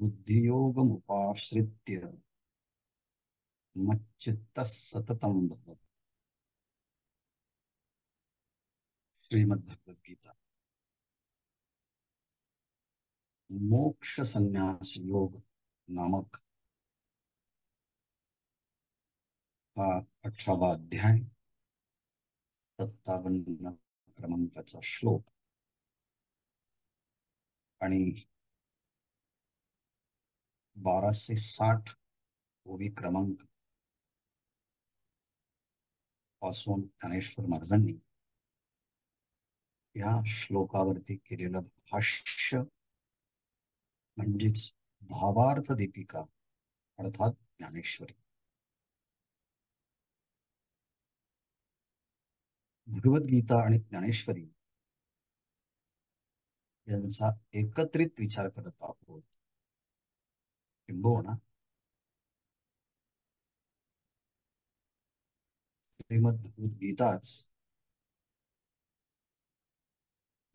बुद्धियोगमुपाश्रित्य मच्चित्तः सततं भव. श्रीमद्भगवद्गीता. मोक्ष संन्यास योग नामक हा 18वा अध्याय, 57 क्रमांकाचा श्लोक आणि 1260 ओवी क्रमांक पासून ज्ञानेश्वर महाराजांनी या श्लोकावरती केलेलं भाष्य म्हणजेच भावार्थ दीपिका अर्थात ज्ञानेश्वरी. भगवद्गीता आणि ज्ञानेश्वरी यांचा एकत्रित विचार करत आहोत. किंबहुना श्रीमद्भगवद्गीताच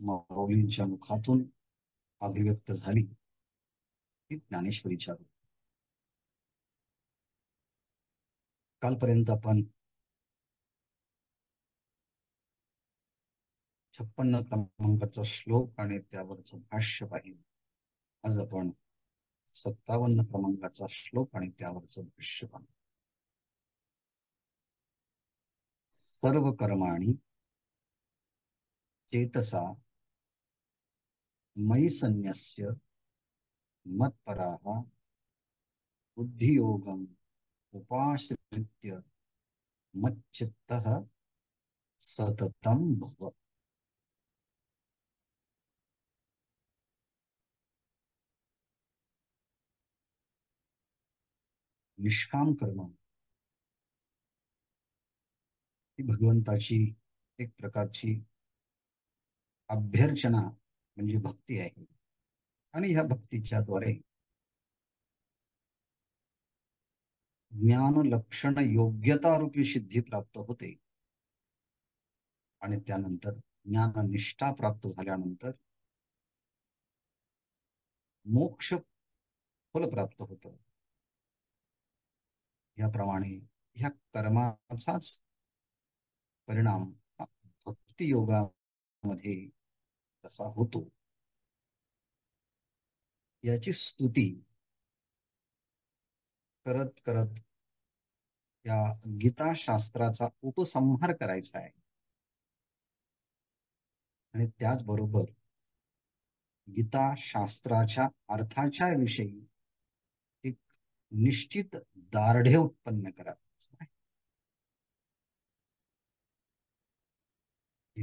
माऊलींच्या मुखातून अभिव्यक्त झाली ती ज्ञानेश्वरीच्या रूपात. कालपर्यंत आपण 56 क्रमांकाचा श्लोक आणि त्यावरचं भाष्य पाहिलं. आज आपण 57 क्रमांकाचा श्लोक आणि त्यावरचं भाष्य पाहू. सर्व कर्माणि चेतसा मयि संन्यस्य मत्पराः बुद्धियोगम् उपाश्रित्य मच्चित्तः सततं भव. निष्काम कर्म ही भगवंताची एक प्रकारची अभ्यर्चना म्हणजे भक्ती आहे. आणि ह्या भक्तीच्या द्वारे ज्ञान लक्षण योग्यता रूपी सिद्धी प्राप्त होते. आणि त्यानंतर ज्ञान निष्ठा प्राप्त झाल्यानंतर मोक्ष फल प्राप्त होतं. याप्रमाणे ह्या कर्माचाच परिणाम भक्ती योगामध्ये कसा होतो याची स्तुती करत करत या गीता शास्त्राचा उपसंहार करायचा आहे. आणि त्याचबरोबर गीता शास्त्राच्या अर्थाच्या विषयी एक निश्चित दार्ढ्य उत्पन्न करायचं आहे.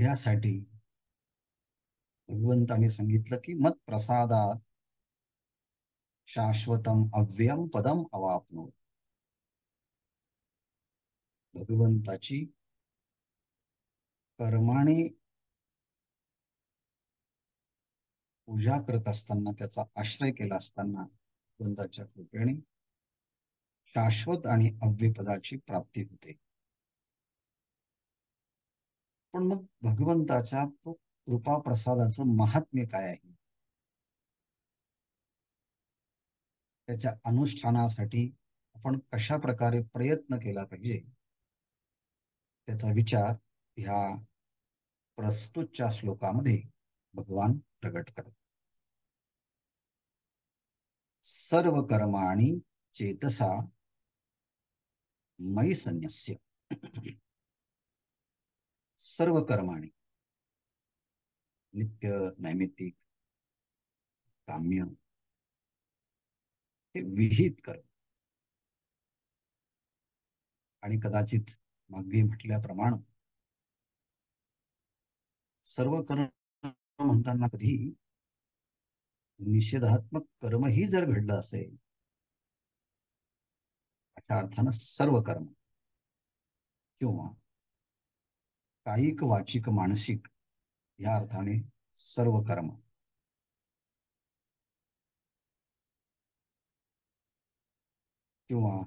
यासाठी भगवंताने सांगितलं की मत प्रसादात शाश्वतम अव्ययम पदम अवाप्नोत. भगवंताची कर्माने पूजा करत असताना, त्याचा आश्रय केला असताना भगवंताच्या कृपेने शाश्वत आणि अव्यय पदाची प्राप्ती होते. पण मग भगवंताच्या तो कृपा प्रसादाचं महात्म्य काय आहे, त्याच्या अनुष्ठानासाठी आपण कशा प्रकारे प्रयत्न केला पाहिजे, त्याचा विचार ह्या प्रस्तुतच्या श्लोकामध्ये भगवान प्रगट करतात. सर्व कर्माणि चेतसा मयि संन्यस्य. सर्व कर्माणि नित्य, नैमित्तिक, काम्य, हे विहित कर्म. आणि कदाचित मागे म्हटल्याप्रमाणे सर्व कर्म म्हणताना कधी निषेधात्मक कर्मही जर घडलं असेल, अशा अर्थानं सर्व कर्म किंवा कायिक, वाचिक, मानसिक या अर्थाने सर्व कर्म किंवा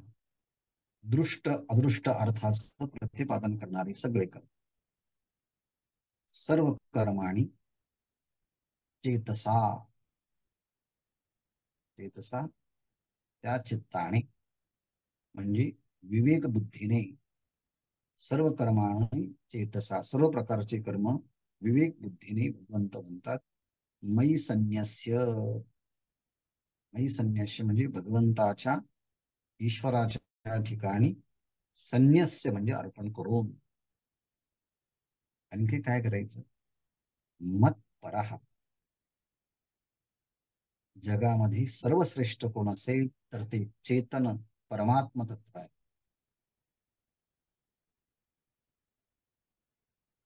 दृष्ट अदृष्ट अर्थाचं प्रतिपादन करणारे सगळे कर्म. सर्व कर्माणि चेतसा. चेतसा त्या चित्ताने म्हणजे विवेक बुद्धीने सर्व कर्माने चेतसा सर्व प्रकारचे कर्म विवेक बुद्धीने भगवंत म्हणतात. मयी संन्यस्य. मयी संन्यस्य म्हणजे भगवंताच्या ईश्वराच्या ठिकाणी संन्यस्य म्हणजे अर्पण करून. आणखी काय करायचं? मत परहा. जगामध्ये सर्वश्रेष्ठ कोण असेल तर ते चेतन परमात्म तत्व आहे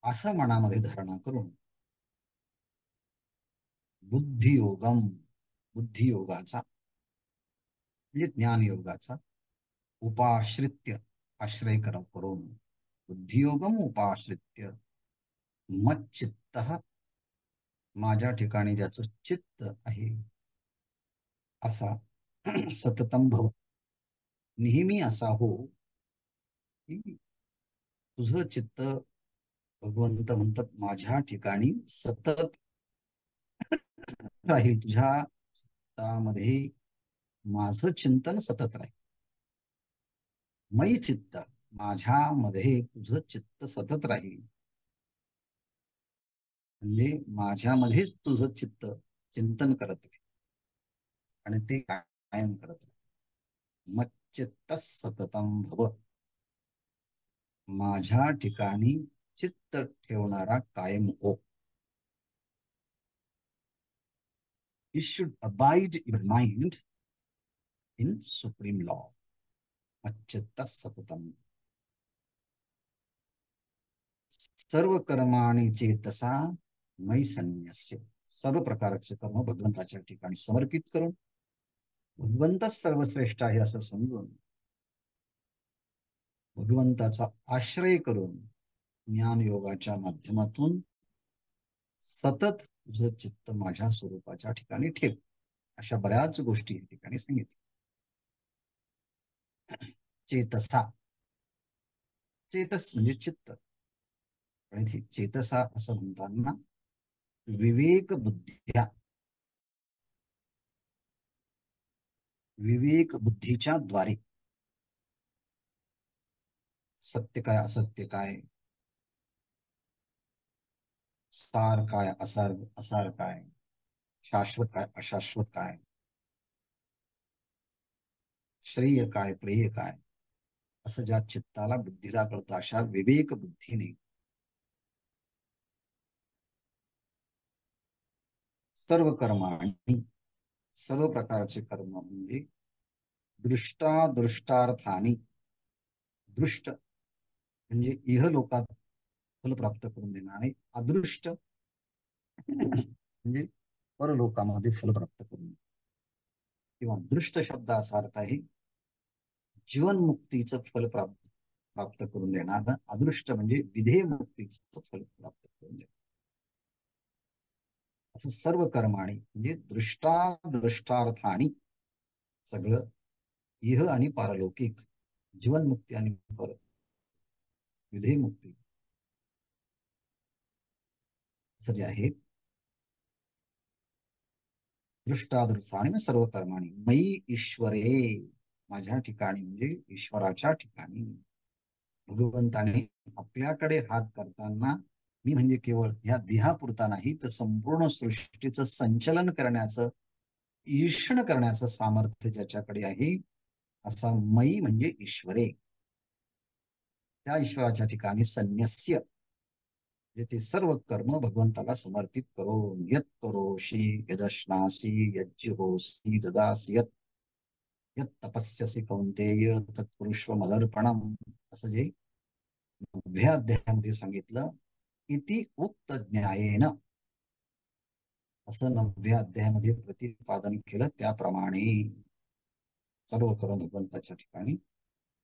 असं मनामध्ये धारणा करून बुद्धियोगम बुद्धियोगाचा म्हणजे ज्ञानयोगाचा उपाश्रित्य आश्रय करून बुद्धियोगम उपाश्रित्य मच्चित्त माझ्या ठिकाणी ज्याचं चित्त आहे असा सततम भव नेहमी असा हो की तुझं चित्त भगवंत म्हणतात माझ्या ठिकाणी सतत राहील. तुझ्या चित्तामध्ये माझं चिंतन सतत राहील. मयी चित्त माझ्यामध्ये तुझं चित्त सतत राहील म्हणजे माझ्यामध्येच तुझं चित्त चिंतन करत राहील आणि ते कायम करत राहील. मच्चित्त सततम भव माझ्या ठिकाणी चित्त ठेवणारा कायम हो. You should abide your mind in supreme law. मच्चित्त सततम. सर्व कर्माणि चेतसा मयी संन्यस्य सर्व प्रकारचे कर्म भगवंताच्या ठिकाणी समर्पित करून भगवंतच सर्वश्रेष्ठ आहे असं समजून भगवंताचा आश्रय करून ज्ञान योगाच्या माध्यमातून सतत तुझं चित्त माझ्या स्वरूपाच्या ठिकाणी ठेव. अशा बऱ्याच गोष्टी या ठिकाणी सांगितल्या. चेतसा चेतस म्हणजे चित्त आणि चेतसा असं म्हणताना विवेक बुद्ध्या विवेक बुद्धीच्या द्वारे सत्य काय असत्य काय सार काय असार असार काय शाश्वत काय अशाश्वत काय श्रेय काय प्रेय काय असं ज्या चित्ताला बुद्धीला कळतं अशा विवेक बुद्धीने सर्व कर्मांनी सर्व प्रकारचे कर्म म्हणजे दृष्टादृष्टार्थानी दृष्ट म्हणजे इहलोकात फल प्राप्त करून देणारे अदृष्ट म्हणजे परलोकामध्ये फल प्राप्त करून किंवा दृष्ट शब्दाचा अर्थ आहे जीवनमुक्तीचं फल प्राप्त करून देणार. अदृष्ट म्हणजे विधेय मुक्तीचं फल प्राप्त करून देणार. असं सर्व कर्माणी म्हणजे दृष्टादृष्टार्थानी सगळं इह आणि पारलौकिक जीवनमुक्ती आणि पर विधेय मुक्ती असं जे आहे दृष्टादृष्टाने सर्व कर्माणी मयी ईश्वरे माझ्या ठिकाणी म्हणजे ईश्वराच्या ठिकाणी भगवंताने आपल्याकडे हात करताना मी म्हणजे केवळ ह्या देहापुरता नाही तर संपूर्ण सृष्टीचं संचलन करण्याचं ईक्षण करण्याचं सामर्थ्य ज्याच्याकडे आहे असा मयी म्हणजे ईश्वरे त्या ईश्वराच्या ठिकाणी संन्यस्य ते सर्व कर्म भगवंताला समर्पित करून यत करोषि यदश्नासी यज्जुहोषि ददासी यत यत तपस्यसी कौंतेय तत्पुरुष्व मदर्पणम असं जे 9व्या अध्यायामध्ये सांगितलं. इति उक्त न्यायेन असं 9व्या अध्यायामध्ये प्रतिपादन केलं त्याप्रमाणे सर्व कर्म भगवंताच्या ठिकाणी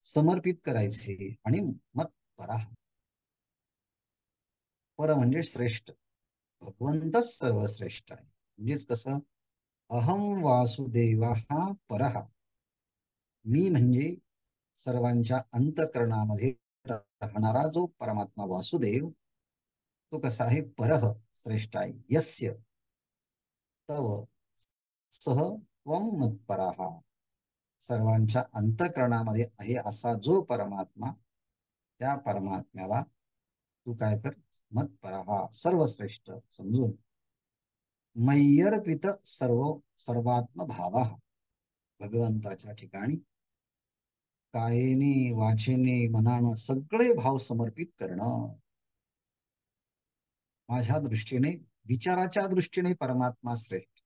समर्पित करायचे आणि मत परा पर म्हणजे श्रेष्ठ भगवंतच सर्वश्रेष्ठ आहे. म्हणजेच कसं अहम वासुदेव हा परहा मी म्हणजे सर्वांच्या अंतःकरणामध्ये राहणारा जो परमात्मा वासुदेव तो कसा आहे परह श्रेष्ठ आहे. यस्य तव सह त्वं मत्परः, सर्वांच्या अंतःकरणामध्ये आहे असा जो परमात्मा, त्या परमात्म्याला तू काय कर, मत्परः सर्वश्रेष्ठ समजून, मय्यर्पित सर्वात्म भाव, भगवंताच्या ठिकाणी कायेने वाचेने मनानं सगळे भाव समर्पित करणं. माझ्या दृष्टीने, विचाराच्या दृष्टीने परमात्मा श्रेष्ठ,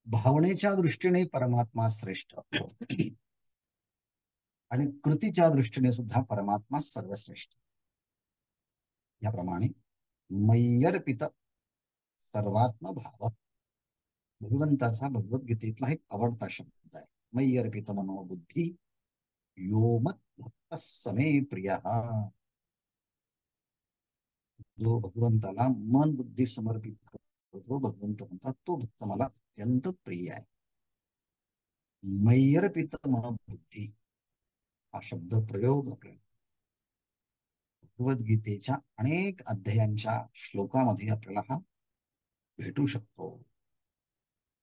भावनेच्या दृष्टीने परमात्मा श्रेष्ठ, आणि कृतीच्या दृष्टीने सुद्धा परमात्मा सर्वश्रेष्ठ. याप्रमाणे मय्यर्पित सर्वात्म भाव, भगवंताचा भगवद्गीतेतला एक आवडता शब्द आहे. मय्यर्पित मनोबुद्धी यो मत भक्त समे प्रिय, जो भगवंताला मन बुद्धी समर्पित करतो, भगवंत म्हणतात तो भक्त मला अत्यंत प्रिय आहे. मय्यर्पित मनोबुद्धी हा शब्द प्रयोग आपल्याला भगवद्गीतेच्या अनेक अध्यायांच्या श्लोकामध्ये आपल्याला हा भेटू शकतो.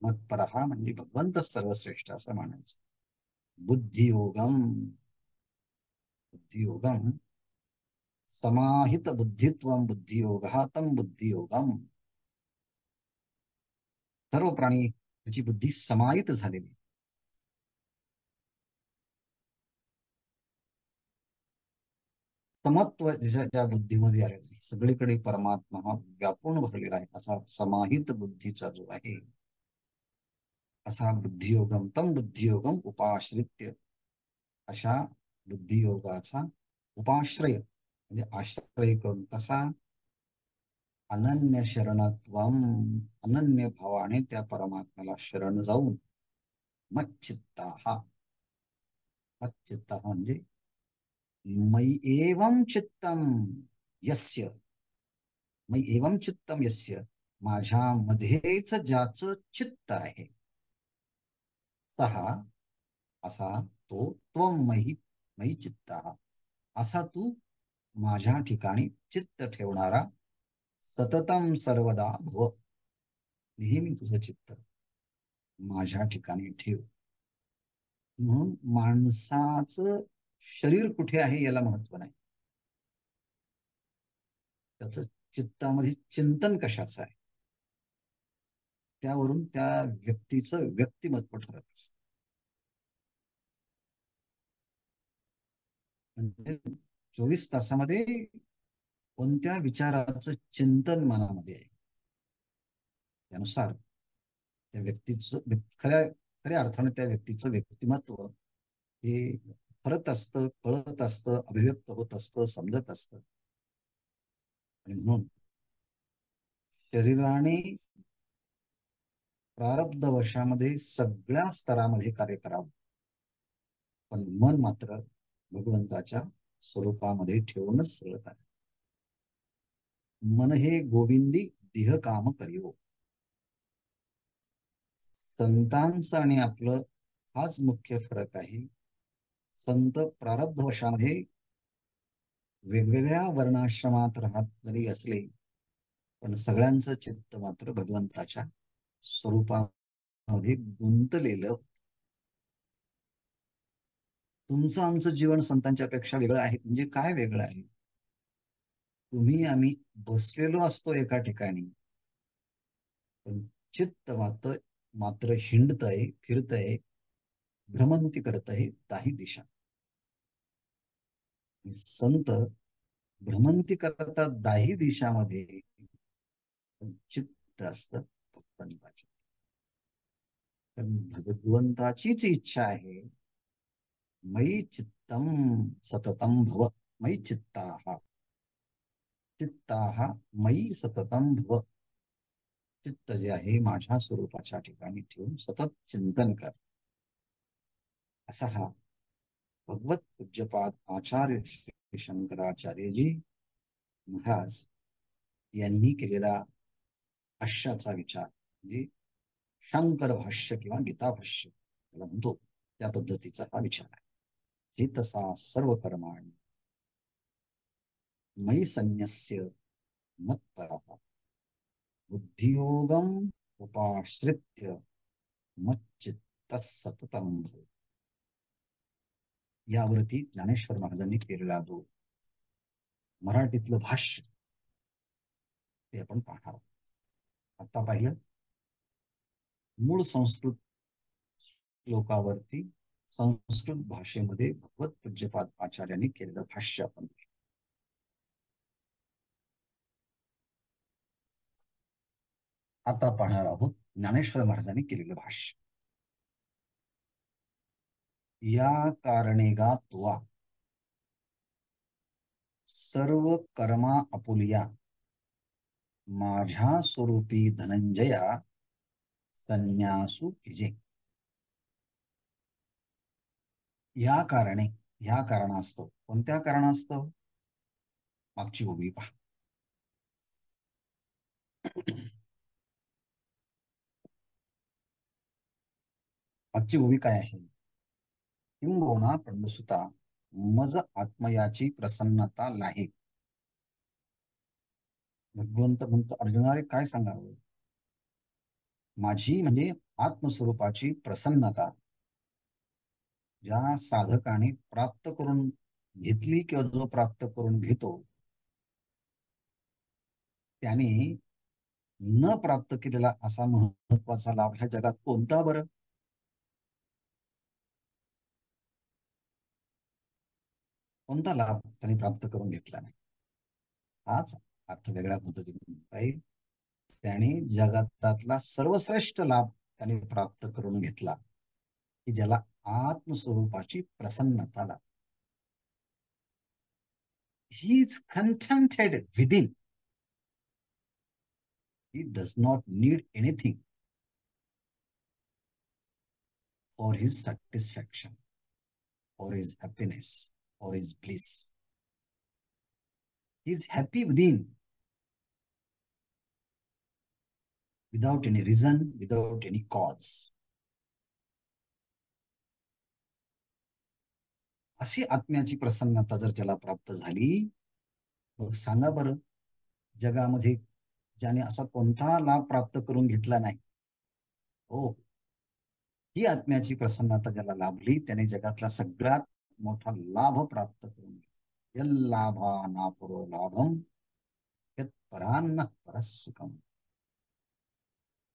मत्परहा म्हणजे भगवंत सर्वश्रेष्ठ असं म्हणायचं. बुद्धियोगम, बुद्धियोगम समाहित बुद्धित्वम बुद्धियोगः तम बुद्धियोगम, सर्व प्राणी त्याची बुद्धी समाहित झालेली, समत्व ज्या बुद्धीमध्ये आलेलं आहे, सगळीकडे परमात्मा हा व्यापून भरलेला आहे, असा समाहित बुद्धीचा जो आहे, असा बुद्धियोगम तम बुद्धियोगम उपाश्रित्य, अशा बुद्धियोगाचा उपाश्रय म्हणजे आश्रय करून, कसा, अनन्य शरणत्वम, अनन्य भावाने त्या परमात्म्याला शरण जाऊन, मच्चित्ता, मच्चित्ता म्हणजे मयि एवं चित्तम यस्य, मयि एवं चित्तम यस्य, माझ्यामध्येच ज्याचं चित्त आहे, सहा, असा तो, त्वं मयि, मयि चित्तः, असा तू माझ्या ठिकाणी चित्त ठेवणारा, सततम सर्वदा भव, नेहमी तुझं चित्त माझ्या ठिकाणी ठेव. म्हणून माणसाचं शरीर कुठे आहे याला महत्व नाही, त्याचं चित्तामध्ये चिंतन कशाचं आहे त्यावरून त्या व्यक्तीचं व्यक्तिमत्व ठरत असतं. म्हणजे 24 तासामध्ये कोणत्या विचाराचं चिंतन मनामध्ये आहे त्यानुसार त्या व्यक्तीचं खऱ्या अर्थाने त्या व्यक्तीचं व्यक्तिमत्व हे फरत असतं, कळत असतं, अभिव्यक्त होत असतं, समजत असतं. आणि म्हणून शरीराने प्रारब्ध वशामध्ये सगळ्या स्तरामध्ये कार्य करावं, पण मन मात्र भगवंताच्या स्वरूपामध्ये ठेवूनच सगळं कार्य. मन हे गोविंदी देह काम करियो. संतांचं आणि आपलं हाच मुख्य फरक आहे. संत प्रारब्ध वशामध्ये वेगवेगळ्या वर्णाश्रमात राहत जरी असले, पण सगळ्यांचं चित्त मात्र भगवंताच्या स्वरूपामध्ये गुंतलेलं. तुमचं आमचं जीवन संतांच्या पेक्षा वेगळं आहे. म्हणजे काय वेगळं आहे? तुम्ही आम्ही बसलेलो असतो एका ठिकाणी, पण चित्त मात्र मात्र हिंडतय, फिरतय, भ्रमंती करत आहे दाही दिशा. संत भ्रमंती करतात दाही दिशामध्ये, चित्त असतं भगवंताचे. पण भगवंताचीच इच्छा आहे, मयि चित्तम सततम भव, मयि चित्ताः, चित्ताः मयि सततम भव, चित्त जे आहे माझ्या स्वरूपाच्या ठिकाणी ठेवून सतत चिंतन कर. असा हा भगवत पूज्यपाद आचार्य श्री शंकराचार्यजी महाराज यांनी केलेला भाष्याचा विचार, म्हणजे शंकर भाष्य किंवा गीता भाष्य त्याला म्हणतो, त्या पद्धतीचा हा विचार आहे. चेतसा सर्व कर्माणि मयि संन्यस्य मत्परः बुद्धियोगम उपाश्रित्य मच्चित्त सततम भव. यावरती ज्ञानेश्वर महाराजांनी केलेला जो मराठीतलं भाष्य ते आपण पाहणार आहोत. आता पाहिलं मूळ संस्कृत श्लोकावरती संस्कृत भाषेमध्ये भगवत पूज्यपाद आचार्यांनी केलेलं भाष्य आपण आता पाहणार आहोत ज्ञानेश्वर महाराजांनी केलेलं भाष्य. या कारणेगा तुवा सर्व कर्मा आपुलिया माझ्या स्वरूपी धनंजया संन्यासू कीजे. या कारणे, या कारणास्तव. कोणत्या कारणास्तव? मागची उभी पहा. मागची उभी काय आहे? किंबहुना पंडसुता मज आत्मयाची प्रसन्नता लाहे. भगवंत म्हणतो अर्जुनारे काय सांगावं? माझी म्हणजे आत्मस्वरूपाची प्रसन्नता ज्या साधकाने प्राप्त करून घेतली किंवा जो प्राप्त करून घेतो त्याने न प्राप्त केलेला असा महत्वाचा लाभ ह्या जगात कोणता बरं? कोणता लाभ त्याने प्राप्त करून घेतला नाही? हाच अर्थ वेगळ्या पद्धतीने म्हणता येईल. त्याने जगातातला सर्वश्रेष्ठ लाभ त्याने प्राप्त करून घेतला की ज्याला आत्मस्वरूपाची प्रसन्नता लाभ. He is contented within. He does not need anything for his satisfaction, for his happiness, for his bliss. He is happy within without any reason, without any cause. अशी आत्म्याची प्रसन्नता जर ज्याला प्राप्त झाली, मग सांगा बरं जगामध्ये ज्याने असा कोणता लाभ प्राप्त करून घेतला नाही? हो, ही आत्म्याची प्रसन्नता ज्याला लाभली त्याने जगातला सगळ्यात मोठा लाभ प्राप्त करून घेतला. यल्लाभानापरो लाभम यत् परान्न परसुखम.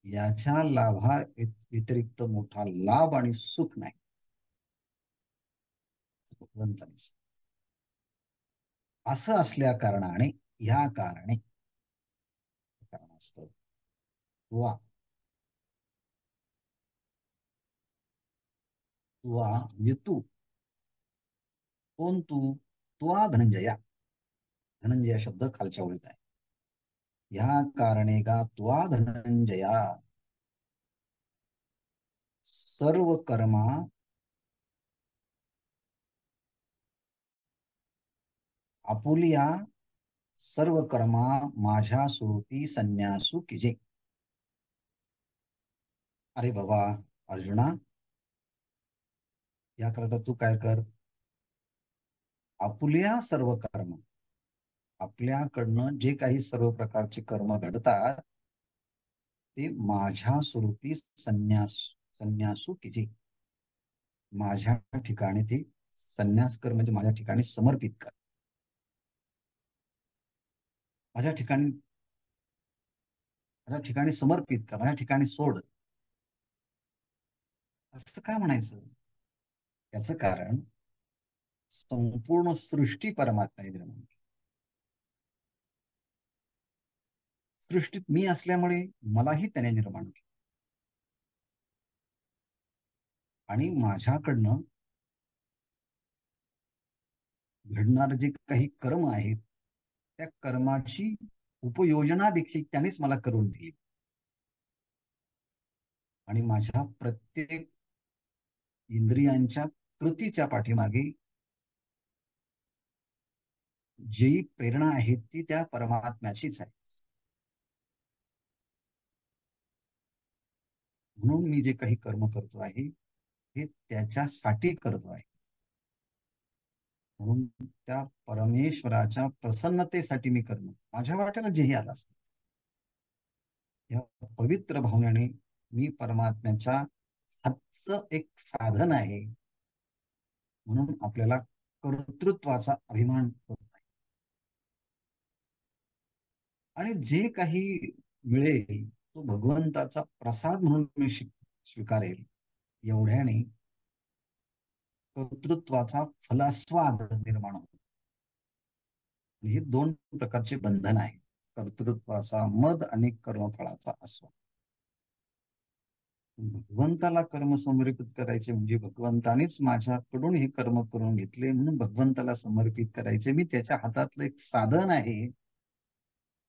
याच्या लाभा व्यतिरिक्त मोठा लाभ आणि सुख नाही. भगवंताने असं असल्या कारणाने, ह्या कारणास्तव तुवा तुवा म्हणजे तू. कोण तू? तुवा धनंजया. धनंजया शब्द खालच्या ओळीत आहे. ह्या कारणे का तुवा धनंजया सर्व कर्मा आपुलिया सर्व कर्मा माझ्या स्वरूपी संन्यासू कीजे. अरे बाबा अर्जुना, याकरता तू काय कर? आपुलिया सर्व कर्म, आपल्याकडनं जे काही सर्व प्रकारचे कर्म घडतात ते माझ्या स्वरूपी संन्यासू कीजे. माझ्या ठिकाणी ते संन्यास कर, म्हणजे माझ्या ठिकाणी समर्पित कर. माझ्या ठिकाणी समर्पित कर, माझ्या ठिकाणी सोड. असं काय म्हणायचं? याचं कारण संपूर्ण सृष्टी परमात्म्याने निर्माण केली. सृष्टीत मी असल्यामुळे मलाही त्याने निर्माण केलं आणि माझ्याकडनं घडणारे जे काही कर्म आहेत त्या कर्माची उपयोजना देखील त्यानेच मला करून दिली. आणि माझ्या प्रत्येक इंद्रियांच्या कृतीच्या पाठीमागे जी प्रेरणा आहे ती त्या परमात्म्याचीच आहे. म्हणून मी जे काही कर्म करतो आहे हे त्याच्यासाठी करतो आहे. म्हणून त्या परमेश्वराच्या प्रसन्नतेसाठी मी कर्म, माझ्या वाट्याला जेही आला असेल या पवित्र भावनेने मी परमात्म्याच्या हातचं एक साधन आहे म्हणून आपल्याला कर्तृत्वाचा अभिमान होत नाही. आणि जे काही मिळेल तो भगवंताचा प्रसाद म्हणून मी स्वीकारेल, एवढ्याने कर्तृत्वाचा फलास्वाद निर्माण होतो. हे दोन प्रकारचे बंधन आहे, कर्तृत्वाचा मद आणि कर्मफळाचा आस्वाद. भगवंताला कर्म समर्पित करायचे म्हणजे भगवंतानेच माझ्याकडून हे कर्म करून घेतले म्हणून भगवंताला समर्पित करायचे, मी त्याच्या हातातलं एक साधन आहे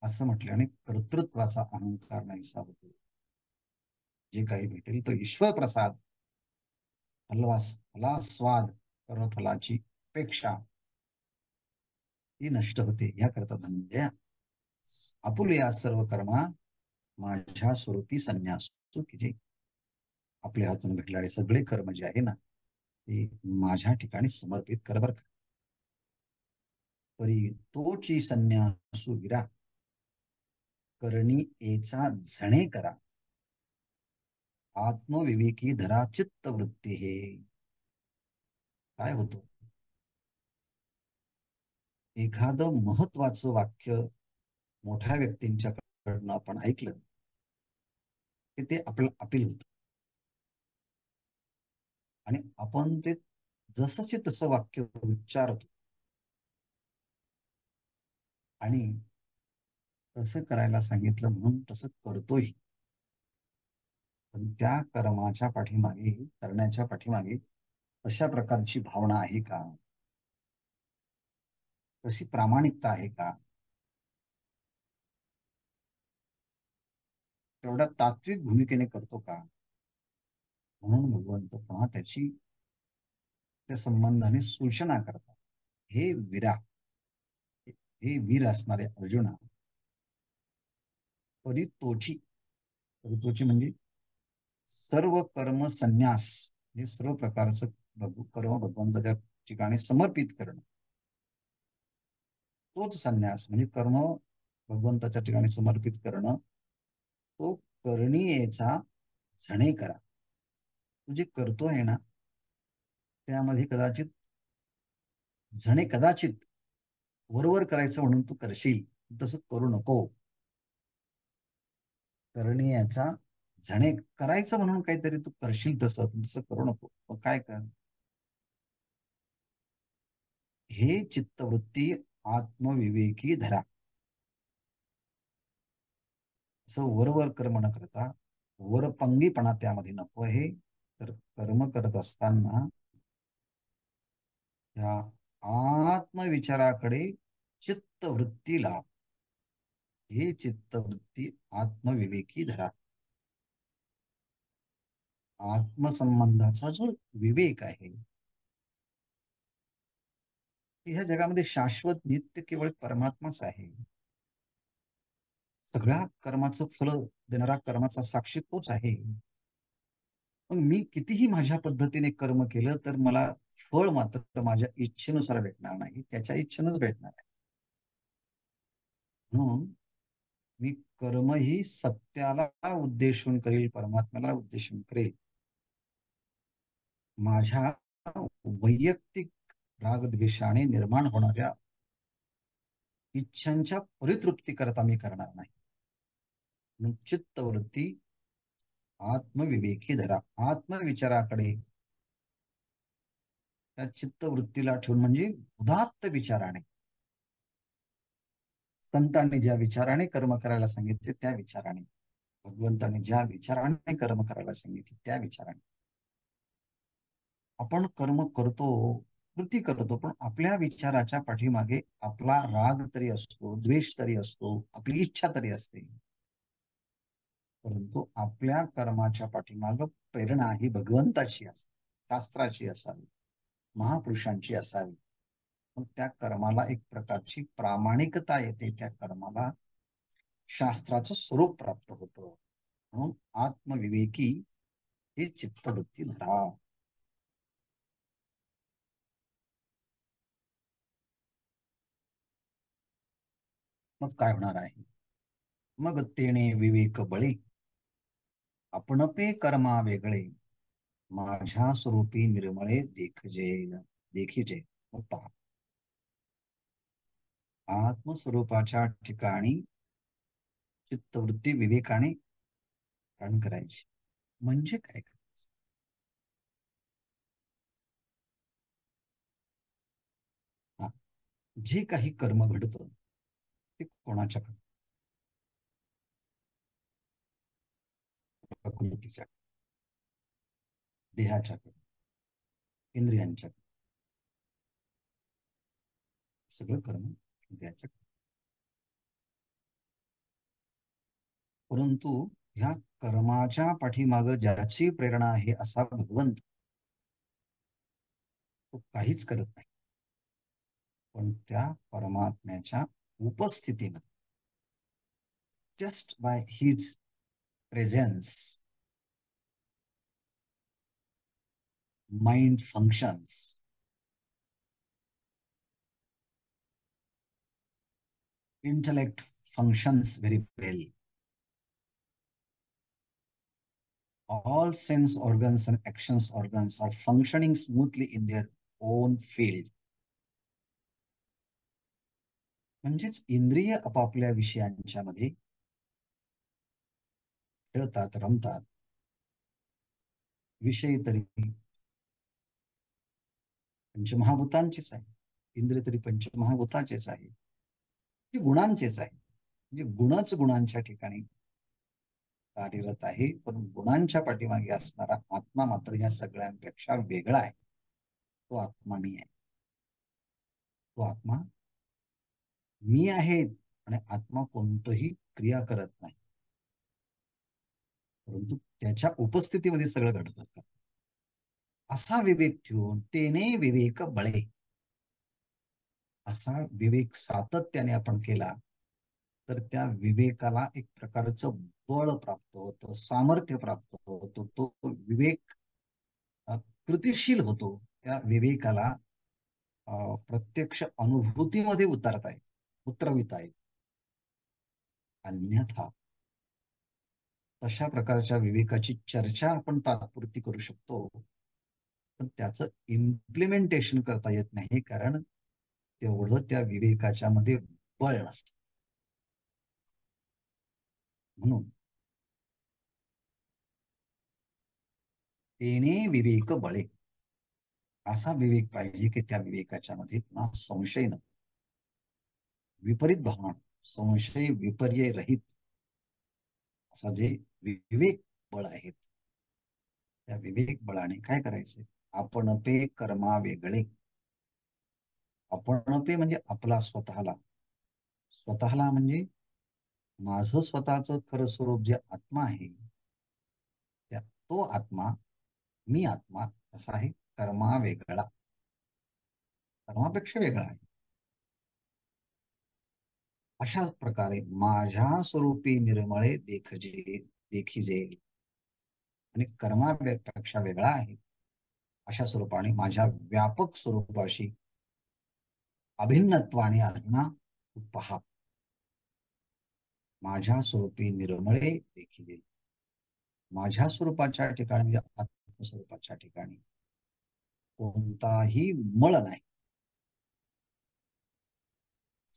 असं म्हटल्याने कर्तृत्वाचा अहंकार नाहीसा होतो. जे काही भेटेल तो ईश्वर प्रसाद, फलास्वाद, कर्मफलाची अपेक्षा ही नष्ट होते. याकरता धनंजया आपुल्या सर्व कर्मा माझ्या स्वरूपी संन्यासू की जे आपल्या हातून भेटणारे सगळे कर्म जे आहे ना ते माझ्या ठिकाणी समर्पित कर बर का. परी तोची संन्यासू विरा करणी एचा झणे करा आत्मविवेकी धरा चित्त वृत्ती. हे काय होतं, एखादं महत्वाचं वाक्य मोठ्या व्यक्तींच्याकडनं आपण ऐकलं की ते आपलं अपील होतं आणि आपण ते जसंचे तसं वाक्य उच्चारतो आणि तसं करायला सांगितलं म्हणून तसं करतोही. पण त्या कर्माच्या पाठीमागे, करण्याच्या पाठीमागे अशा प्रकारची भावना आहे का, तशी प्रामाणिकता आहे का, तेवढ्या तात्विक भूमिकेने करतो का. म्हणून भगवंत पुन्हा त्याची त्या संबंधाने सूचना करतात. हे वीरा, हे वीर असणारे अर्जुना, परितोची, परितोची म्हणजे सर्व कर्म संन्यास, हे सर्व प्रकारचं कर्म भगवंताच्या ठिकाणी समर्पित करणं, तोच संन्यास म्हणजे कर्म भगवंताच्या ठिकाणी समर्पित करणं, तो करणीयेचा झणे करा. तू जे करतो आहे ना त्यामध्ये कदाचित झणे, कदाचित वरवर करायचं म्हणून तू करशील, तसं करू नको. करणीयाचा झणे करायचं म्हणून काहीतरी तू करशील तसं तसं करू नको. मग काय कर, हे चित्तवृत्ती आत्मविवेकी धरा. असं वरवर कर्म न करता वरपंगीपणा त्यामध्ये नको आहे. तर कर्म करत असताना त्या आत्मविचाराकडे चित्तवृत्ती लाव. हे चित्तवृत्ती आत्मविवेकी धरा. आत्मसंबंधाचा जो विवेक आहे, ह्या जगामध्ये शाश्वत नित्य केवळ परमात्माच आहे. सगळ्या कर्माचं फल देणारा कर्माचा साक्षी तोच आहे. मग मी कितीही माझ्या पद्धतीने कर्म केलं तर मला फळ मात्र माझ्या इच्छेनुसार भेटणार नाही, त्याच्या इच्छेनच भेटणार आहे. म्हणून मी कर्म ही सत्याला उद्देशून करेल, परमात्म्याला उद्देशून करेल. माझ्या वैयक्तिक रागद्वेषाने निर्माण होणाऱ्या इच्छांच्या परितृप्ती करता मी करणार नाही. म्हणून चित्तवृत्ती आत्मविवेकी धरा. आत्मविचाराकडे त्या चित्तवृत्तीला ठेवून म्हणजे उदात्त विचाराने, संतांनी ज्या विचाराने कर्म करायला सांगितले त्या विचाराने, भगवंताने ज्या विचाराने कर्म करायला सांगितले त्या विचाराने आपण कर्म करतो, कृती करतो. पण आपल्या विचाराच्या पाठीमागे आपला राग तरी असतो, द्वेष तरी असतो, आपली इच्छा तरी असते. परंतु आपल्या कर्माच्या पाठीमाग प्रेरणा ही भगवंताची असावी, शास्त्राची असावी, महापुरुषांची असावी. मग त्या कर्माला एक प्रकारची प्रामाणिकता येते, त्या कर्माला शास्त्राचं स्वरूप प्राप्त होतं. म्हणून आत्मविवेकी हे चित्तवृत्ती धरा. मग काय होणार आहे, मग तेने विवेक बळी आपण पे कर्मा वेगळे माझ्या स्वरूपी निर्मळे देखिजे. मग पहा, आत्मस्वरूपाच्या ठिकाणी चित्तवृत्ती विवेकाने कारण करायची. म्हणजे काय करायचं? हा, जे काही कर्म घडतं ते कोणाच्याकडे? प्रकृतीच्या, देहाच्याकडे, इंद्रियांच्याकडे. सगळं कर्म इंद्रियाच्याकडे. परंतु ह्या कर्माच्या पाठीमाग ज्याची प्रेरणा आहे असा भगवंत, तो काहीच करत नाही. पण त्या परमात्म्याच्या उपस्थितीमध्ये, just by his presence, mind functions. Intellect functions very well. All sense organs and actions organs are functioning smoothly in their own field. म्हणजेच इंद्रिय आपापल्या विषयांच्या मध्ये खेळतात, रमतात. विषय तरी पंचमहाभूतांचेच आहे, इंद्रिय तरी पंचमहाभूताचेच आहे, ते गुणांचेच आहे. म्हणजे गुणच गुणांच्या ठिकाणी कार्यरत आहे. पण गुणांच्या पाठीमागे असणारा आत्मा मात्र या सगळ्यांपेक्षा वेगळा आहे. तो आत्मा मी आहे. तो आत्मा मी आहे. आणि आत्मा कोणतंही क्रिया करत नाही, परंतु त्याच्या उपस्थितीमध्ये सगळं घडतं. असा विवेक ठेवून तेने विवेक बळे, असा विवेक सातत्याने आपण केला तर त्या विवेकाला एक प्रकारचं बळ प्राप्त होतं, सामर्थ्य प्राप्त होतं. तो विवेक कृतिशील होतो. त्या विवेकाला प्रत्यक्ष अनुभूतीमध्ये उतरविता येत. अन्यथा तशा प्रकारच्या विवेकाची चर्चा आपण तात्पुरती करू शकतो, पण त्याचं इम्प्लिमेंटेशन करता येत नाही, कारण तेवढं त्या विवेकाच्या मध्ये बळ नसतं. म्हणून तेने विवेक बळे, असा विवेक पाहिजे की त्या विवेकाच्या मध्ये पुन्हा संशय नको, विपरीत भावना, संशय विपर्य रहित असा जे विवेक बळ आहेत, त्या विवेक बळाने काय करायचे? आपण पे कर्मा वेगळे. आपण पे म्हणजे आपला स्वतःला, स्वतःला म्हणजे माझं स्वतःचं खरं स्वरूप जे आत्मा आहे, त्या तो आत्मा, मी आत्मा असा आहे. कर्मा वेगळा, कर्मापेक्षा वेगळा आहे. अशा प्रकारे माझ्या स्वरूपी निर्मळे देखिजे, आणि कर्मापेक्षा वेगळा आहे अशा स्वरूपाने माझ्या व्यापक स्वरूपाशी अभिन्नत्वाने अर्जुना पहा. माझ्या स्वरूपी निर्मळे देखील, माझ्या स्वरूपाच्या ठिकाणी म्हणजे आत्मस्वरूपाच्या ठिकाणी कोणताही मळ नाही.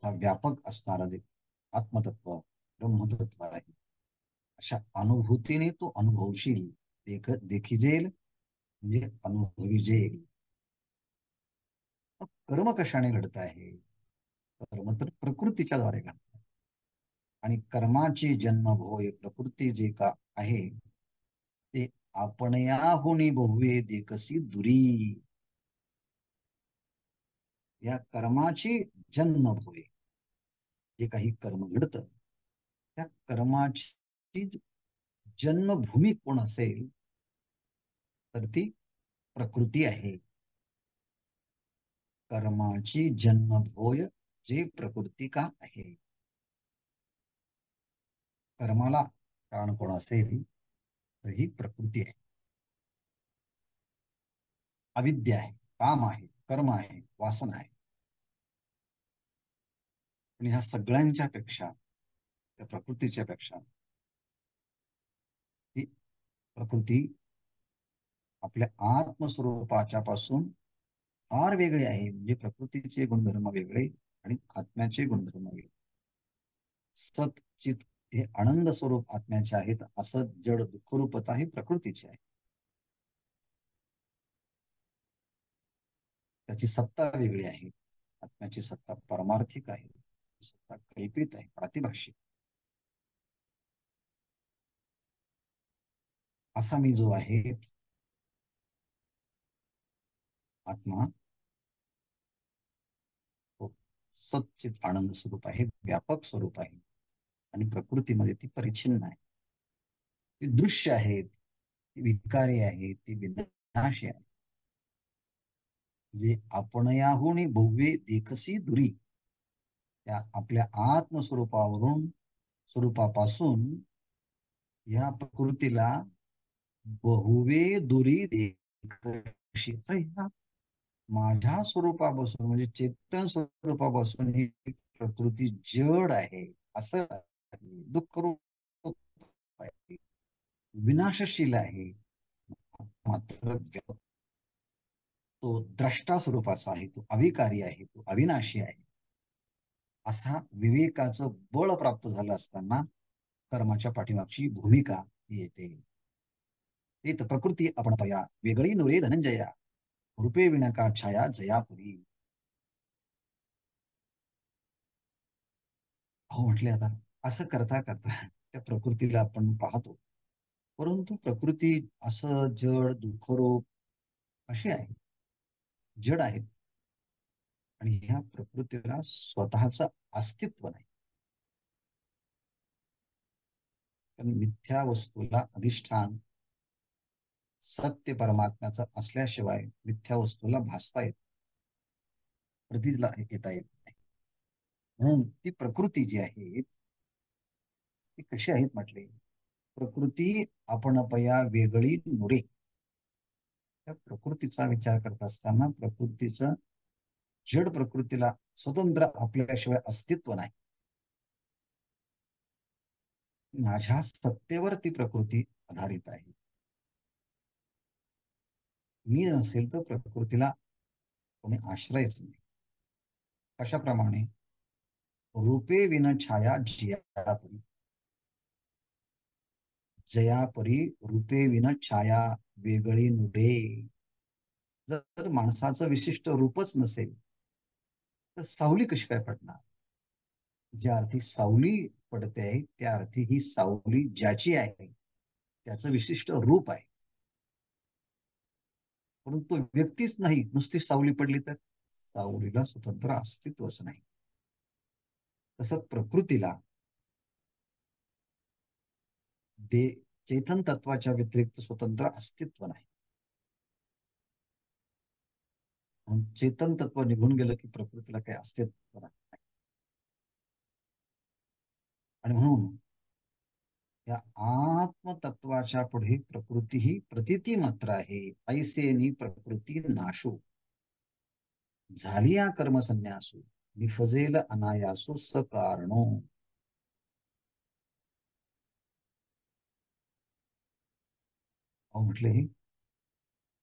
हा व्यापक असणारा जे आत्मतत्व, ब्रह्मतत्व आहे, अशा अनुभूतीने तो अनुभवशील, देखिजेल म्हणजे अनुभविजेल. कर्म कशाने घडत आहे? कर्म तर प्रकृतीच्या द्वारे घडत आहे. आणि कर्माची जन्मभोय प्रकृती जे का आहे ते आपणयाहुनी बहुवे देखसी दुरी. या कर्माची जन्मभोय, जे काही कर्म घडतं त्या कर्माची जन्मभूमी कोण असेल तर ती प्रकृती आहे. कर्माची जन्मभोय जे प्रकृती का आहे. कर्माला कारण कोण असेल तर ही प्रकृती आहे. अविद्या आहे, काम आहे, कर्म आहे, वासना आहे. आणि ह्या सगळ्यांच्या पेक्षा, त्या प्रकृतीच्या पेक्षा ती प्रकृती आपल्या आत्मस्वरूपाच्या पासून फार वेगळे आहे. म्हणजे प्रकृतीचे गुणधर्म वेगळे आणि आत्म्याचे गुणधर्म वेगळे. सत चित हे आनंद स्वरूप आत्म्याचे आहेत, असत जड दुःखरूपता ही प्रकृतीची आहे. त्याची सत्ता वेगळी आहे. आत्म्याची सत्ता परमार्थिक आहे, सत्ता कल्पित आहे, प्रातिभाषिक. असा मी जो आहे आत्मा, तो सच्चित आनंद स्वरूप आहे, व्यापक स्वरूप आहे आणि प्रकृतीमध्ये ती परिच्छिन्न आहे. ती दृश्य आहेत, ती विकारी आहे, ती विनाशी आहे. जे आपण याहून भव्य देखसी दुरी, त्या आपल्या आत्मस्वरूपावरून स्वरूपापासून या प्रकृतीला बहुवे दुरी देखशी. माझ्या स्वरूपापासून म्हणजे चेतन स्वरूपापासून ही प्रकृती जड आहे, असं दुःख रूप आहे, विनाशशील आहे. मात्र तो द्रष्टा स्वरूपाचा आहे, तो अविकारी आहे, तो अविनाशी आहे. असा विवेकाचं बळ प्राप्त झालं असताना कर्माच्या पाठीमागची भूमिका येते. तेच प्रकृती आपण पया वेगळी नुरे धनंजया, रूपे विनका छाया जयापुरी. हो म्हटले, आता असं करता करता त्या प्रकृतीला आपण पाहतो, परंतु प्रकृती असं जड दुःखरूप अशी आहे, जड आहेत. आणि ह्या प्रकृतीला स्वतःचं अस्तित्व नाही. पण मिथ्या वस्तूला अधिष्ठान सत्य परमात्म्याचं असल्याशिवाय मिथ्या वस्तूला भासता येत, प्रतीला येता येत नाही. म्हणून ती प्रकृती जी आहे ती कशी आहेत म्हटले, प्रकृती आपण अपया वेगळी नुरे. त्या प्रकृतीचा विचार करत असताना प्रकृतीचं जड प्रकृतीला स्वतंत्र आपल्याशिवाय अस्तित्व नाही. माझ्या सत्तेवर ती प्रकृती आधारित आहे. मी नसेल तर प्रकृतीला कोणी आश्रयच नाही. कशाप्रमाणे, रूपे विन छाया जियापरी. जयापरी रूपे विन छाया वेगळी नुरे. जर माणसाचं विशिष्ट रूपच नसेल तर सावली कशी काय पडणार. ज्या अर्थी सावली पडते आहे त्या अर्थी ही सावली ज्याची आहे त्याचं विशिष्ट रूप आहे. परंतु व्यक्तीच नाही, नुसती सावली पडली तर सावलीला स्वतंत्र अस्तित्वच नाही. तसं प्रकृतीला दे चेतन तत्वाच्या व्यतिरिक्त स्वतंत्र अस्तित्व नाही. चेतन तत्व निघून गेलं की प्रकृतीला काही अस्तित्व नाही. आणि म्हणून या आत्मतत्वाच्या पुढे प्रकृती ही प्रतीती मात्र आहे. ऐसेनी प्रकृती नाशो झाली या कर्मसन्यासू निफजेल अनायासो सकारणो. म्हटले,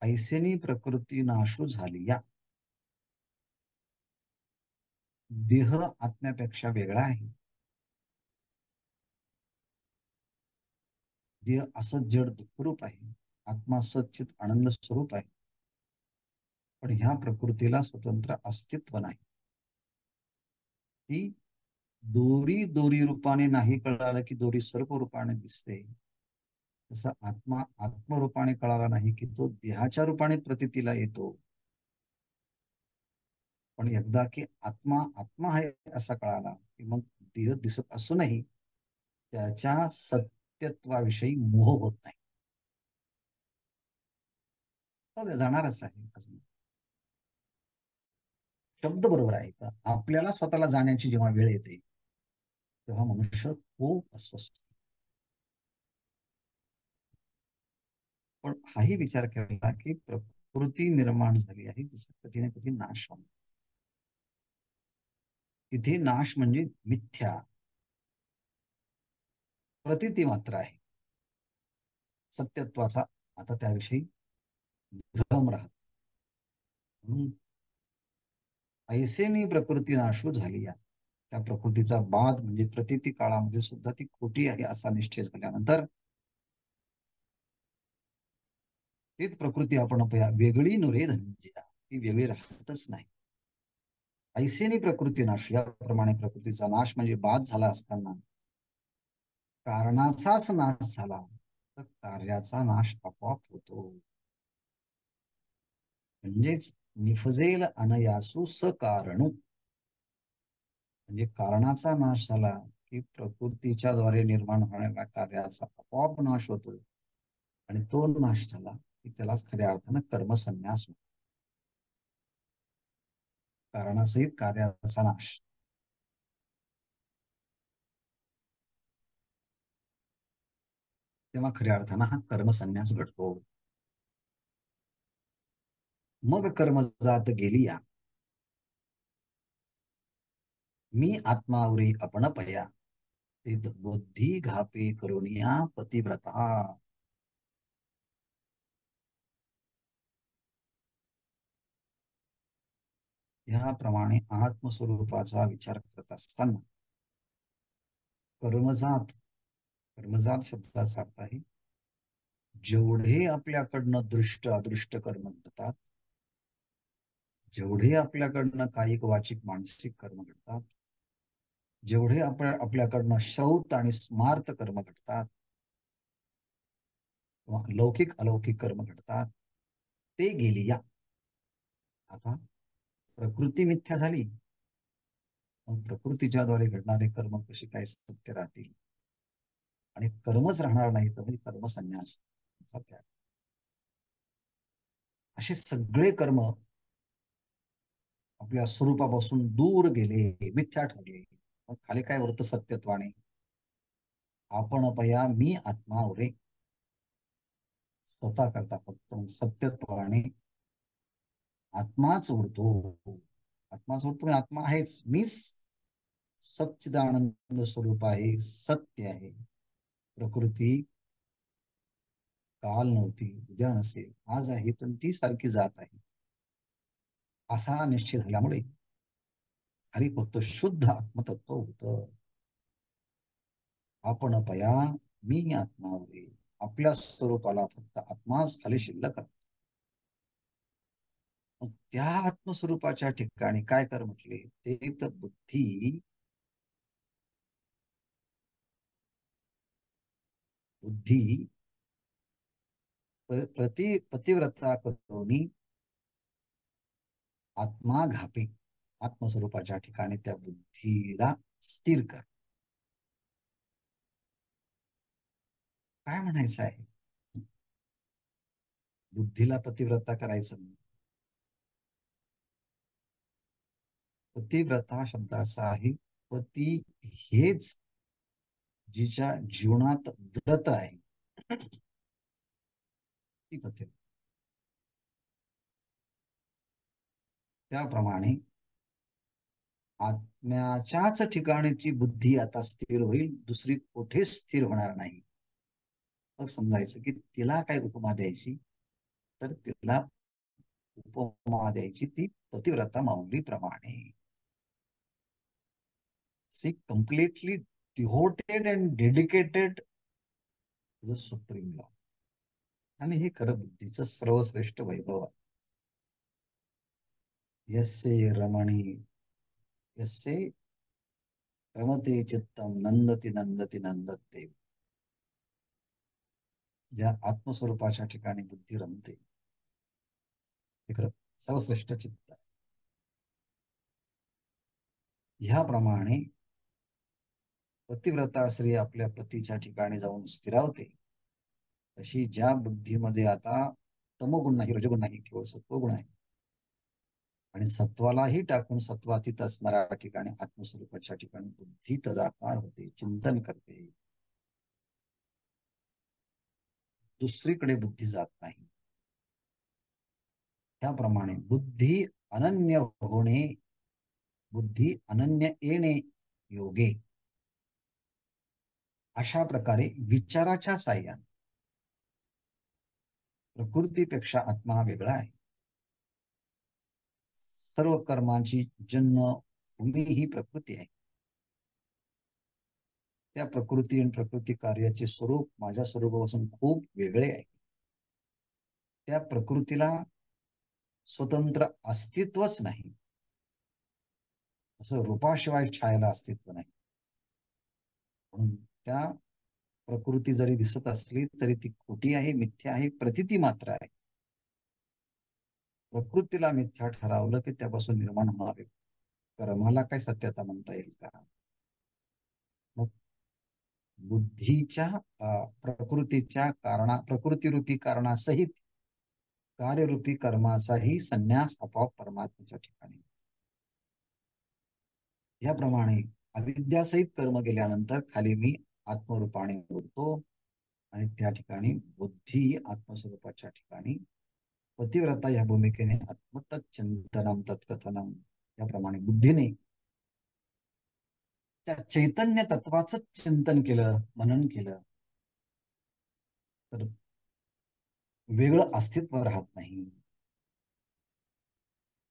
ऐसेनी प्रकृती नाशू झाली या. देह आत्म्यापेक्षा वेगळा आहे. देह असत जड दुःखरूप आहे, आत्मा सच्चित आनंद स्वरूप आहे. पण ह्या प्रकृतीला स्वतंत्र अस्तित्व नाही. ती दोरी दोरी रूपाने नाही कळालं की दोरी सर्व रूपाने दिसते. तसा आत्मा आत्मरूपाने कळाला नाही की तो देहाच्या रूपाने प्रतीतीला येतो. पण एकदा की आत्मा आत्मा आहे असा कळाला की मग देह दिसत असूनही त्याच्या सत्यत्वाविषयी मोह होत नाही. तो जाणारच आहे. शब्द बरोबर आहे का, आपल्याला स्वतःला जाण्याची जेव्हा वेळ येते तेव्हा मनुष्य खूप अस्वस्थ. पण हाही विचार केला की प्रकृती निर्माण झाली आहे तिचा कधी ना कधी नाश होणार. तिथे नाश म्हणजे मिथ्या प्रतीती मात्र आहे. सत्यत्वाचा आता त्याविषयी भ्रम राहत. म्हणून ऐसेनी प्रकृती नाशू झाली या, त्या प्रकृतीचा बाद म्हणजे प्रतीती काळामध्ये सुद्धा ती खोटी आहे असा निश्चय झाल्यानंतर तीच प्रकृती आपण वेगळी नुरे धनंजया, ती वेगळी राहतच नाही. ऐसेनी प्रकृती नाश, याप्रमाणे प्रकृतीचा नाश म्हणजे बाद झाला असताना कारणाचाच नाश झाला तर कार्याचा नाश आपोआप होतो. म्हणजेच निफजेल अनयासू सकारणू, म्हणजे कारणाचा नाश झाला की प्रकृतीच्या द्वारे निर्माण होणाऱ्या कार्याचा आपोआप नाश होतो. आणि तो नाश झाला की त्यालाच खऱ्या अर्थानं कर्मसन्यास म्हणतात. कारणासहित कार्याचा नाश. तेव्हा खऱ्या अर्थानं हा कर्मसन्यास घडतो. मग कर्म जात गेली या, मी आत्मावरी आपण पया, तेथ बुद्धी घापे करुनिया पतिव्रता. याप्रमाणे आत्मस्वरूपाचा विचार करत असताना कर्मजात, कर्मजात शब्दाचा अर्थ आहे जेवढे आपल्याकडनं दृष्ट अदृष्ट कर्म घडतात, जेवढे आपल्याकडनं कायिक वाचिक मानसिक कर्म घडतात, जेवढे आपल्याकडनं श्रौत आणि स्मार्त कर्म घडतात किंवा लौकिक अलौकिक कर्म घडतात, ते गेली या. आता प्रकृती मिथ्या झाली, मग प्रकृतीच्या द्वारे घडणारे कर्म कसे काय सत्य राहतील आणि कर्मच राहणार नाही तर म्हणजे कर्मसन्यास सत्य. असे सगळे कर्म आपल्या स्वरूपापासून दूर गेले, मिथ्या ठरले. मग खाली काय वृत्त सत्यत्वाने आपण पया मी आत्मा उरे, स्वतः करता फक्त सत्यत्वाने आत्माच उरतो. आत्माच उरतो म्हणजे आत्मा आहेच, मीच सच्चिदानंद स्वरूप आहे, सत्य आहे. प्रकृती काल नव्हती, उद्या नसेल, आज आहे पण ती सारखी जात आहे असा निश्चय झाल्यामुळे हरी फक्त शुद्ध आत्मतत्व होतं. आपण पया मी आत्मावरे, आपल्या स्वरूपाला फक्त आत्माच खाली शिल्लक. मग त्या आत्मस्वरूपाच्या ठिकाणी काय कर म्हटले, ते तर बुद्धी, बुद्धी पतिव्रता करून आत्मा घापे, आत्मस्वरूपाच्या ठिकाणी त्या बुद्धीला स्थिर कर. काय म्हणायचं आहे, बुद्धीला पतिव्रता करायचं. पतिव्रता शब्दाचा आहे पती हेच जिच्या जीवनात व्रत आहे, ती पतिव्रता. त्याप्रमाणे आत्म्याच्याच ठिकाणची बुद्धी आता स्थिर होईल, दुसरी कुठेच स्थिर होणार नाही. मग समजायचं की तिला काय उपमा द्यायची, तर तिला उपमा द्यायची ती पतिव्रता माऊलीप्रमाणे. She completely devoted and dedicated to the supreme law. आणि हे खरं बुद्धीचं सर्वश्रेष्ठ वैभव आहे. यस्ये रमणी, यस्ये रमते चित्तम नंदती नंदती नंदते, ज्या आत्मस्वरूपाच्या ठिकाणी बुद्धी रमते ते खरं सर्वश्रेष्ठ चित्त आहे. ह्याप्रमाणे पतिव्रता स्त्री आपल्या पतीच्या ठिकाणी जाऊन स्थिरावते, तशी ज्या बुद्धीमध्ये आता तमोगुण नाही, रजगुण नाही, केवळ सत्वगुण आहे, आणि सत्वालाही टाकून सत्वातीत असणाऱ्या ठिकाणी आत्मस्वरूपाच्या ठिकाणी बुद्धी तदाकार होते, चिंतन करते, दुसरीकडे बुद्धी जात नाही. त्याप्रमाणे बुद्धी अनन्य होणे, बुद्धी अनन्य येणे योगे, अशा प्रकारे विचाराच्या साह्याने प्रकृतीपेक्षा आत्मा हा वेगळा आहे. सर्व कर्मांची जन्मभूमी ही प्रकृती आहे. त्या प्रकृती आणि प्रकृती कार्याचे स्वरूप माझ्या स्वरूपापासून खूप वेगळे आहे. त्या प्रकृतीला स्वतंत्र अस्तित्वच नाही. असं रूपाशिवाय छायेला अस्तित्व नाही. म्हणून त्या प्रकृती जरी दिसत असली तरी ती खोटी आहे, मिथ्या आहे, प्रतीती मात्र आहे. प्रकृतीला मिथ्या ठरवलं की त्यापासून निर्माण होणारे कर्माला काय सत्यता म्हणता येईल का? मग बुद्धीच्या प्रकृतीच्या प्रकृतीरूपी कारणासहित कार्यरूपी कर्माचाही संन्यास आपोआप परमात्म्याच्या ठिकाणी. याप्रमाणे अविद्यासहित कर्म गेल्यानंतर खाली मी आत्मरूपाने उरतो आणि त्या ठिकाणी बुद्धी आत्मस्वरूपाच्या ठिकाणी पतिव्रता या भूमिकेने आत्मतच्चिंतनम तत्कथनम याप्रमाणे बुद्धीने त्या चैतन्य तत्वाचं चिंतन केलं, मनन केलं तर वेगळं अस्तित्व राहत नाही.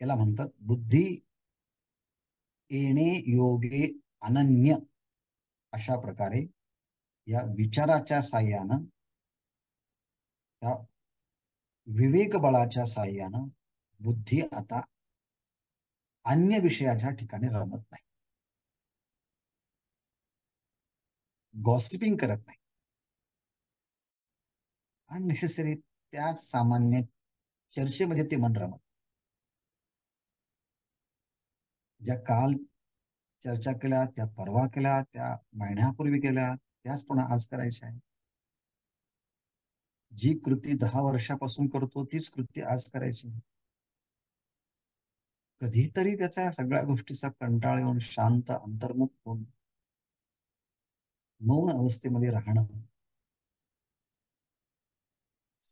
याला म्हणतात बुद्धी येणे योगे अनन्य. अशा प्रकारे या विचाराच्या साह्यानं, या विवेक बळाच्या साह्यानं बुद्धी आता अन्य विषयाच्या ठिकाणी रमत नाही, गॉसिपिंग करत नाही. अननेसेसरी त्या सामान्य चर्चेमध्ये ते मन रमत. ज्या काल चर्चा केल्या, त्या परवा केल्या, त्या महिन्यापूर्वी केल्या, त्याच पुन्हा आज करायच्या आहे. जी कृती 10 वर्षापासून करतो तीच कृती आज करायची. कधीतरी त्याच्या सगळ्या गोष्टीचा कंटाळ येऊन शांत अंतर्मुख होऊन मौन अवस्थेमध्ये राहणं,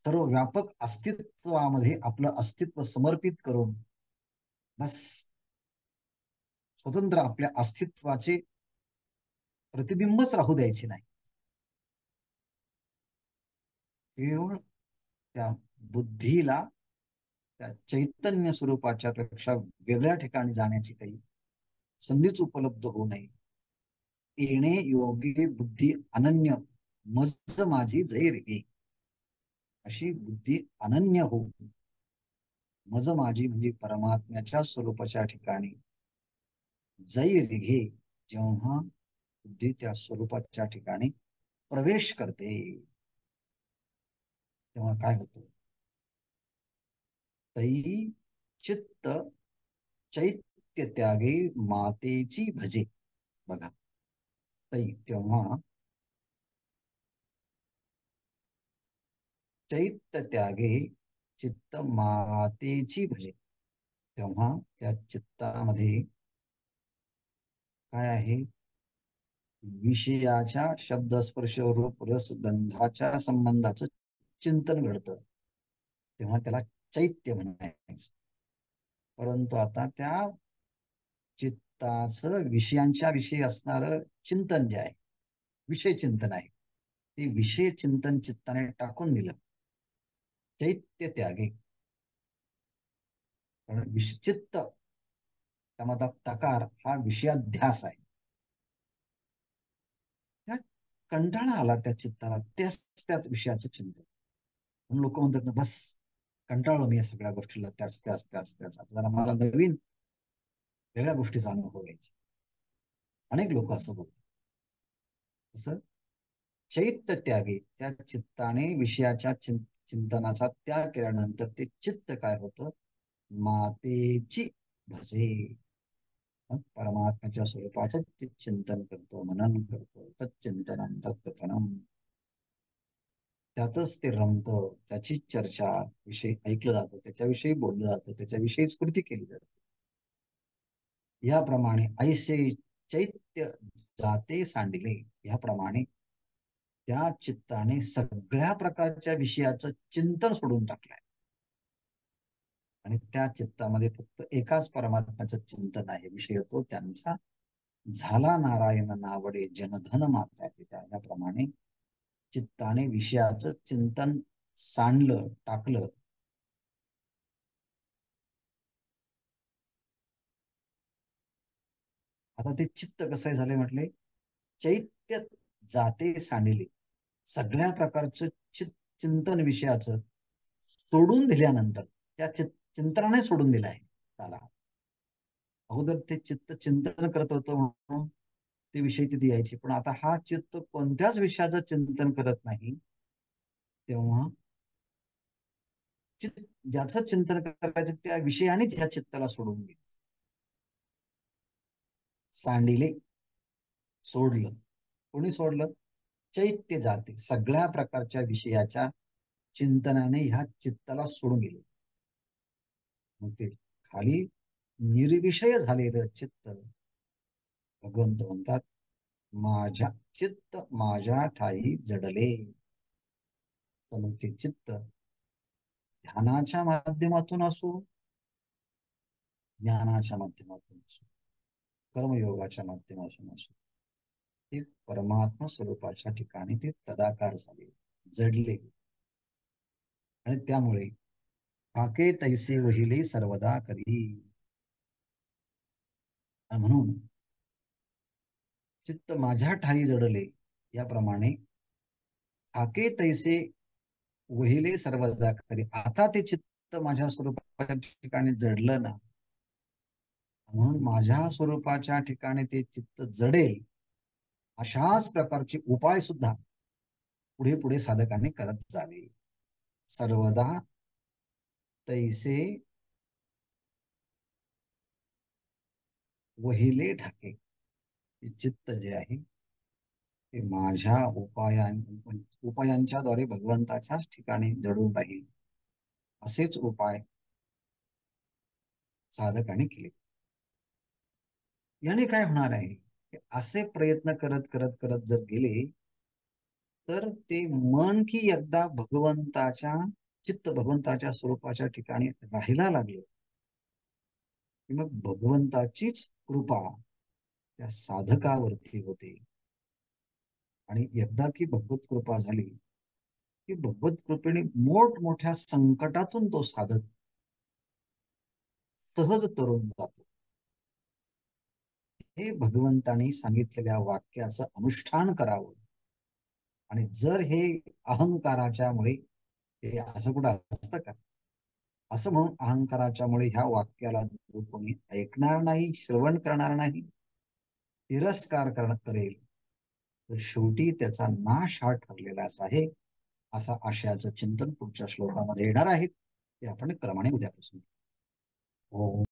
सर्व व्यापक अस्तित्वामध्ये आपलं अस्तित्व समर्पित करून बस स्वतंत्र आपल्या अस्तित्वाचे प्रतिबिंबच राहू द्यायचे नाही. केवळ त्या बुद्धीला त्या चैतन्य स्वरूपाच्या पेक्षा वेगळ्या ठिकाणी जाण्याची काही संधीच उपलब्ध होऊ नये. येणे योगी बुद्धी अनन्य मज माझी जै रे. अशी बुद्धी अनन्य हो. मज माझी म्हणजे परमात्म्याच्या स्वरूपाच्या ठिकाणी जै रिघे. जेव्हा बुद्धी त्या स्वरूपाच्या ठिकाणी प्रवेश करते तेव्हा काय होतं? तै चित्त चैत्य त्यागे मातेची भजे. बघा, तै तेव्हा चैत्य त्यागे चित्त मातेची भजे. तेव्हा त्या चित्तामध्ये काय आहे? विषयाच्या शब्द स्पर्श रूप रस गंधाच्या संबंधाचं चिंतन घडतं, तेव्हा त्याला चैत्य म्हणायचं. परंतु आता त्या चित्ताचं विषयांच्या विषयी असणारं चिंतन जे आहे, विषय चिंतन आहे, ते विषय चिंतन चित्ताने टाकून दिलं. चैत्य त्यागे. कारण विश्चित्त त्यामध्ये तकार हा विषयाध्यास आहे. त्या कंटाळा आला त्या चित्ताला त्याच विषयाचं चिंतन. म्हणून लोक म्हणतात ना, बस कंटाळलो मी या सगळ्या गोष्टीला, त्याच त्याच त्याच त्याच आता जरा मला नवीन वेगळ्या गोष्टीचा अनुभव घ्यायचा. अनेक लोक असं बोलतात. असं चैत्य त्यागे, त्या चित्ताने विषयाच्या चिंतनाचा त्याग केल्यानंतर ते चित्त काय होतं? मातेची भजे. मग परमात्म्याच्या स्वरूपाचं ते चिंतन करतो, मनन करतो. तच्चिंतनम तत्कथनम. त्यातच ते रमतं, त्याची चर्चा विषयी ऐकलं जातं, त्याच्याविषयी बोललं जातं, त्याच्याविषयी स्फूर्ती केली जाते. याप्रमाणे ऐसे चैत्य जाते सांडिले. याप्रमाणे त्या चित्ताने सगळ्या प्रकारच्या विषयाचं चिंतन सोडून टाकलंय आणि त्या चित्तामध्ये फक्त एकाच परमात्म्याचं चिंतन आहे. विषय तो त्यांचा झाला नारायण नावडे जनधन माता पिता. याप्रमाणे चित्ताने विषयाचं चिंतन सांडलं टाकलं. आता ते चित्त कसं झालंय म्हटले, चैत्य जाते सांडिले. सगळ्या प्रकारचं चिंतन विषयाचं सोडून दिल्यानंतर त्या चिंतनाने सोडून दिलं आहे त्याला. अगोदर ते चित्त चिंतन करत होतं म्हणून ते विषय तिथे यायचे, पण आता हा चित्त कोणत्याच विषयाचं चिंतन करत नाही. तेव्हा ज्याचं चिंतन करायचं त्या विषयानेच या चित्ताला सोडून गेलं. सांडिले, सोडलं. कोणी सोडलं? चैत्य जाते, सगळ्या प्रकारच्या विषयाच्या चिंतनाने ह्या चित्ताला सोडून गेले. मग ते खाली निर्विषय झालेलं चित्त, भगवंत म्हणतात माझ्या चित्त माझ्या ठाई जडले. तर मग ते चित्त ध्यानाच्या माध्यमातून असो, ज्ञानाच्या माध्यमातून असो, कर्मयोगाच्या माध्यमातून असो, ते परमात्मा स्वरूपाच्या ठिकाणी ते तदाकार झाले, जडले. आणि त्यामुळे हाके तैसे वहिले सर्वदा करी. म्हणून चित्त माझ्या ठाई जडले याप्रमाणे हाके तैसे वहिले सर्वदा करी. आता ते चित्त माझ्या स्वरूपाच्या ठिकाणी जडलं ना, म्हणून माझ्या स्वरूपाच्या ठिकाणी ते चित्त जडेल अशाच प्रकारचे उपाय सुद्धा पुढे पुढे साधकांनी करत जावे. सर्वदा तैसे वहिले ठाके. चित्त जे आहे ते माझ्या उपायांच्या द्वारे भगवंताच्याच ठिकाणी जडून राहील, असेच उपाय साधकांनी केले. याने काय होणार आहे, असे प्रयत्न करत करत करत जर गेले तर ते मन की एकदा भगवंताच्या चित्त भगवंताच्या स्वरूपाच्या ठिकाणी राहायला लागलं की मग भगवंताचीच कृपा त्या साधकावरती होते. आणि एकदा की भगवत कृपा झाली की भगवत कृपेने मोठमोठ्या संकटातून तो साधक सहज तरून जातो. हे भगवंतांनी सांगितलेल्या वाक्याचं अनुष्ठान करावं. आणि जर हे अहंकाराच्या मुळे, हे असं कुठं असतं का, असं म्हणून अहंकाराच्या मुळे ह्या वाक्याला कोणी ऐकणार नाही, श्रवण करणार नाही, तिरस्कार करेल, तर शेवटी त्याचा नाश हा ठरलेलाच आहे. असा आशयाचं चिंतन पुढच्या श्लोकामध्ये येणार आहे. ते आपण क्रमाने उद्यापासून.